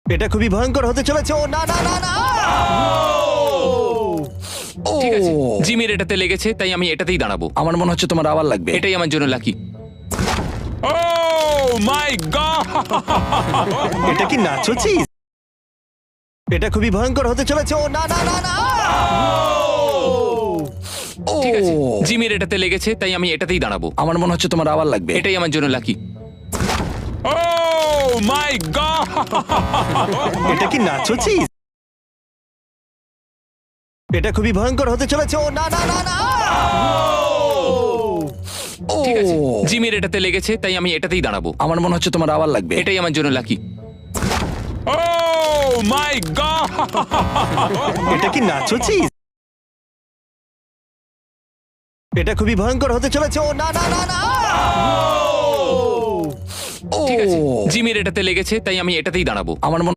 এটা খুবই ভয়ঙ্কর হতে চলেছে। ও না না না না! ঠিক আছে, জিমির এটাতে লেগেছে, তাই আমি এটাতেই দাঁড়াবো। আমার মনে হচ্ছে তোমার আবার লাগবে। এটাই আমার জন্য লাকি। ও মাই গড! এটা কি নাচো চিজ? এটা খুবই ভয়ঙ্কর হতে চলেছে। ও না না না না! ঠিক আছে, জিমির এটাতে লেগেছে, তাই আমি এটাতেই দাঁড়াবো। আমার মনে হচ্ছে তোমার আবার লাগবে। এটাই আমার জন্য লাকি। ও মাই গড! এটা কি নাচো চিজ? এটা খুবই ভয়ঙ্কর হতে চলেছে। ও না না না না! ঠিক আছে, জিমির এটাতে লেগেছে, তাই আমি এটাতেই দাঁড়াবো। আমার মনে হচ্ছে তোমার আবার লাগবে। এটাই আমার জন্য লাকি। ও মাই গড! এটা কি নাচো চিজ? এটা খুবই ভয়ঙ্কর হতে চলেছে। ও না না না না! ঠিক আছে, জিমির এটাতে লেগেছে, তাই আমি এটাতেই দাঁড়াবো। আমার মনে